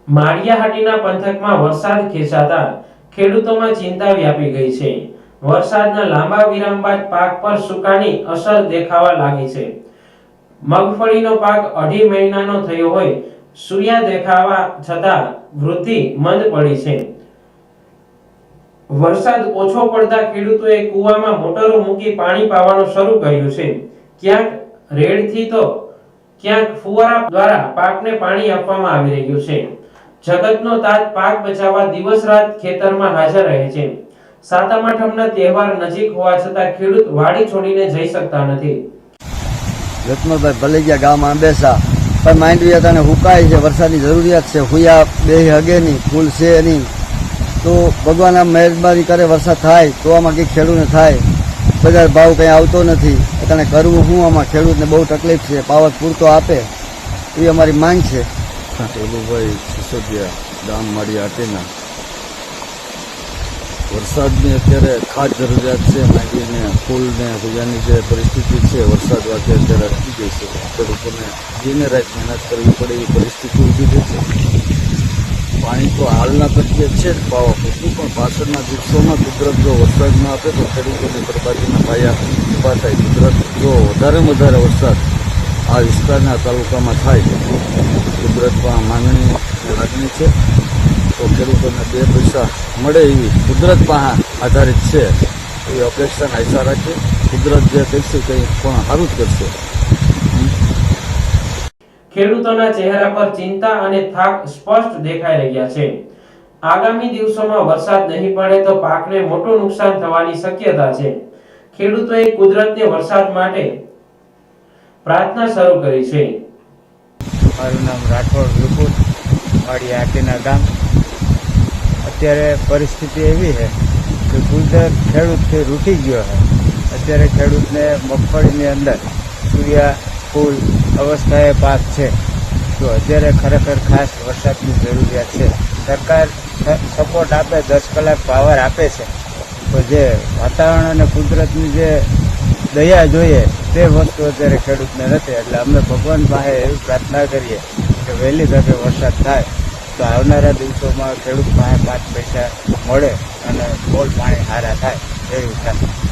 માળિયાહાટીના પંથકમાં વરસાદ ખેંચાતા ખેડૂતોમાં ચિંતા વ્યાપી ગઈ છે. વરસાદના લાંબા વિરામ બાદ પાક પર સૂકાની અસર દેખાવા લાગી છે. મગફળીનો પાક 2.5 મહિનાનો થયો હોય સૂયા દેખાવા છતાં વૃદ્ધિ મંદ પડી છે. વરસાદ ઓછો પડતા ખેડૂતોએ કૂવામાં મોટરો મૂકી પાણી પાવાનું શરૂ કર્યું છે. ક્યાંક રેડથી તો ક્યાંક ફુવારા દ્વારા પાકને પાણી આપવામાં આવી રહ્યું છે. જગતનો તાત પાક બચાવવા દિવસ રાત ખેતરમાં હાજર રહે છે. સાતમ આઠમના તહેવાર નજીક હોવા છતાં ખેડૂત વાડી છોડીને જઈ શકતા નથી. રત્નભાઈ ભલેજિયા ગામમાં બેસા પણ માંડવી હતા ને હુકાય છે, વરસાદની જરૂરિયાત છે, હુયા બે હગે નહીં, ફૂલ છે નહીં, તો ભગવાન આમ મહેરબાની કરે વરસાદ થાય તો આમાં કંઈક ખેડૂતને થાય. બજાર ભાવ કંઈ આવતો નથી, એટલે કરવું શું? આમાં ખેડૂતને બહુ તકલીફ છે. પાવત પૂરતો આપે એવી અમારી માંગ છે. ટોલુભાઈ સિસોદિયા ગામ માળિયાહાટીના. વરસાદની અત્યારે ખાસ જરૂરિયાત છે. માંડીને ફૂલને પૂજાની જે પરિસ્થિતિ છે વરસાદ વાગે અત્યારે અટકી ગઈ છે. ખેડૂતોને દિને રાત મહેનત કરવી પડે એવી પરિસ્થિતિ ઊભી થઈ છે. પાણી તો હાલના તરીકે છે જ પાવા પૂરતું, પણ પાછળના દિવસોમાં કુદરત જો વરસાદ ન આપે તો ખેડૂતોની બરબાદીના પાયા ઊભા થાય. કુદરત જો વધારેમાં વધારે વરસાદ આ વિસ્તારના તાલુકામાં થાય, કુદરતમાં માંગણી લાગણી છે તો ખેડૂતોને 2 પૈસા મળે એવી કુદરત પાસે આધારિત છે એવી અપેક્ષાને આશા રાખીએ. કુદરત જે કરશે કંઈ પણ સારું જ કરશે. ખેડૂતોના ચહેરા પર ચિંતા અને થાક સ્પષ્ટ દેખાઈ રહ્યા છે. આગામી દિવસોમાં વરસાદ નહીં પડે તો પાકને મોટું નુકસાન થવાની શક્યતા છે. ખેડૂતોએ કુદરતને વરસાદ માટે પ્રાર્થના શરૂ કરી છે. મારું નામ રાઠોડ વિપુલ, માળિયાહાટીના ગામ. અત્યારે પરિસ્થિતિ એવી છે કે કુદરત ખેડૂતથી રૂઠી ગયો છે. અત્યારે ખેડૂતને મગફળીની અંદર સૂર્યા ફૂલ અવસ્થાએ પાક છે, તો અત્યારે ખરેખર ખાસ વરસાદની જરૂરિયાત છે. સરકાર સપોર્ટ આપે, 10 કલાક પાવર આપે છે, તો જે વાતાવરણ અને કુદરતની જે દયા જોઈએ તે વસ્તુ અત્યારે ખેડૂતને નથી. એટલે અમે ભગવાન પાસે એવી પ્રાર્થના કરીએ કે વહેલી તકે વરસાદ થાય તો આવનારા દિવસોમાં ખેડૂત પાસે 5 પૈસા મળે અને બોલ પાણી સારા થાય એવી પ્રાર્થના.